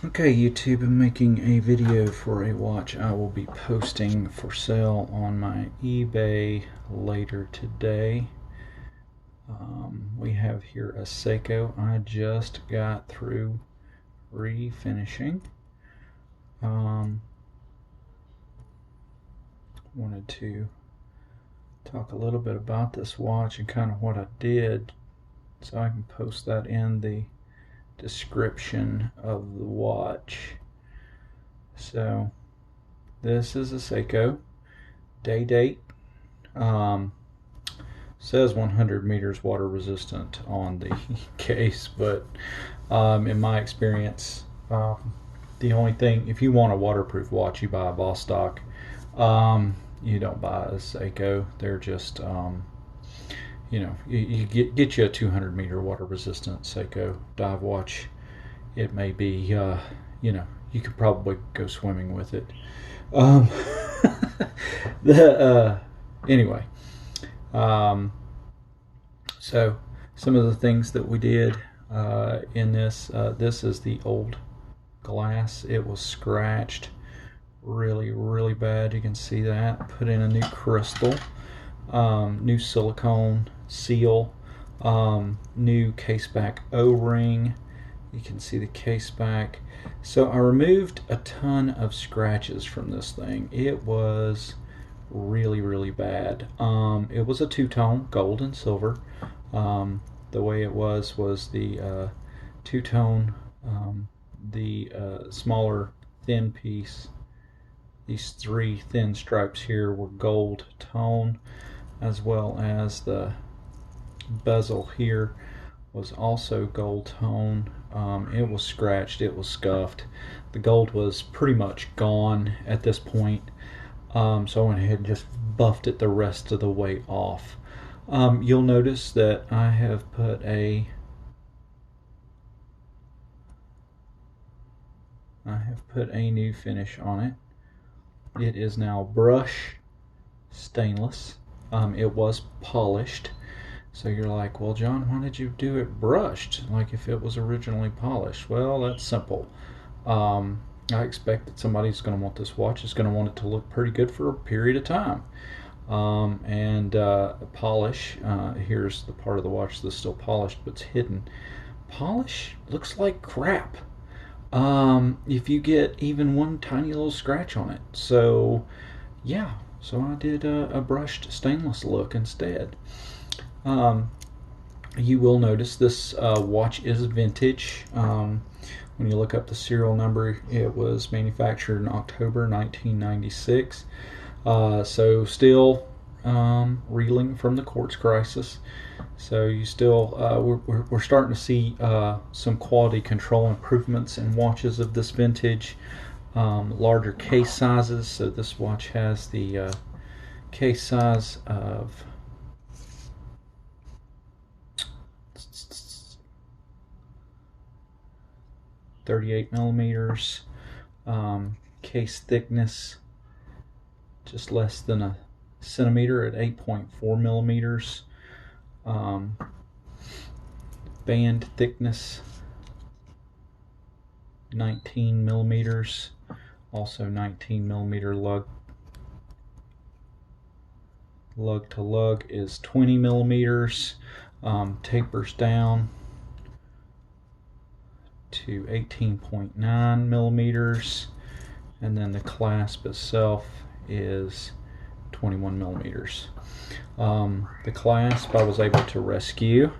Okay, YouTube, I'm making a video for a watch I will be posting for sale on my eBay later today. We have here a Seiko I just got through refinishing. Wanted to talk a little bit about this watch and kind of what I did, so I can post that in the description of the watch. So this is a Seiko date. Says 100 meters water resistant on the case, but in my experience, the only thing, if you want a waterproof watch, you buy a Vostok. You don't buy a Seiko. They're just you get you a 200 meter water resistant Seiko dive watch. It may be you could probably go swimming with it. Anyway, so some of the things that we did in this, this is the old glass. It was scratched really bad. You can see that. Put in a new crystal, new silicone seal, new case back O-ring. You can see the case back. So I removed a ton of scratches from this thing. It was really bad. It was a two-tone, gold and silver. The way it was the two-tone, the smaller thin piece. These three thin stripes here were gold tone, as well as the bezel here was also gold tone. It was scratched, it was scuffed. The gold was pretty much gone at this point, so I went ahead and just buffed it the rest of the way off. You'll notice that I have put a new finish on it. It is now brush stainless. It was polished. So you're like, well, John, why did you do it brushed like if it was originally polished? Well, that's simple. I expect that somebody's going to want this watch. Is going to want it to look pretty good for a period of time. Polish, here's the part of the watch that's still polished but it's hidden. Polish looks like crap if you get even one tiny little scratch on it. So yeah, so I did a brushed stainless look instead. You will notice this watch is vintage. When you look up the serial number, it was manufactured in October 1996. So still reeling from the quartz crisis. So you still we're starting to see some quality control improvements in watches of this vintage. Larger case sizes. So this watch has the case size of 38 millimeters. Case thickness just less than a centimeter at 8.4 millimeters. Band thickness 19 millimeters. Also 19 millimeter lug to lug is 20 millimeters. Tapers down to 18.9 millimeters, and then the clasp itself is 21 millimeters. The clasp I was able to rescue.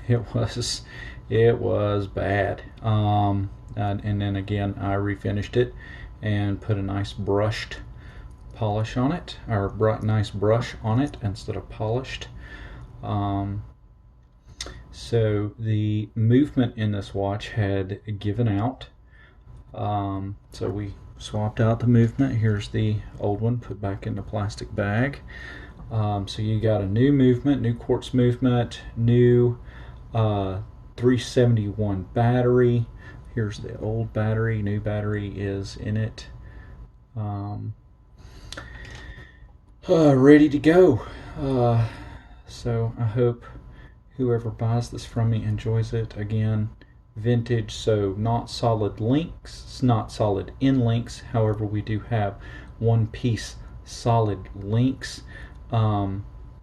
It was bad, and then again I refinished it and put a nice brushed polish on it, or nice brush on it instead of polished. So the movement in this watch had given out, so we swapped out the movement. Here's the old one put back in the plastic bag. So you got a new movement, new quartz movement, new 371 battery. Here's the old battery, new battery is in it. Ready to go. So I hope whoever buys this from me enjoys it. Again, vintage, so not solid links, not solid end links. However, we do have one piece solid links.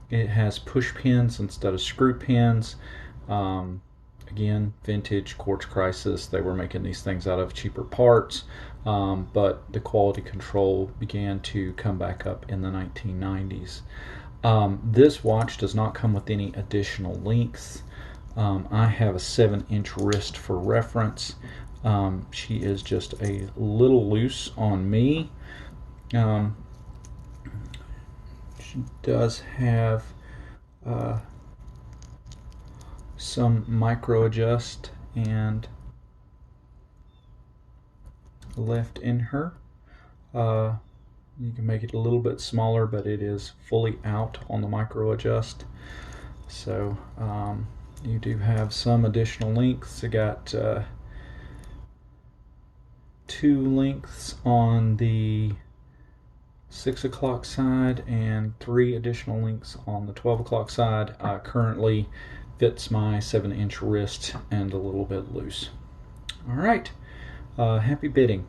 It has push pins instead of screw pins. Again, vintage, quartz crisis. They were making these things out of cheaper parts, but the quality control began to come back up in the 1990s. This watch does not come with any additional links. I have a 7-inch wrist for reference. She is just a little loose on me. She does have some micro adjust and left in her. You can make it a little bit smaller, but it is fully out on the micro adjust. So you do have some additional lengths. I got 2 lengths on the 6 o'clock side and 3 additional links on the 12 o'clock side. Currently fits my 7-inch wrist and a little bit loose. All right, happy bidding.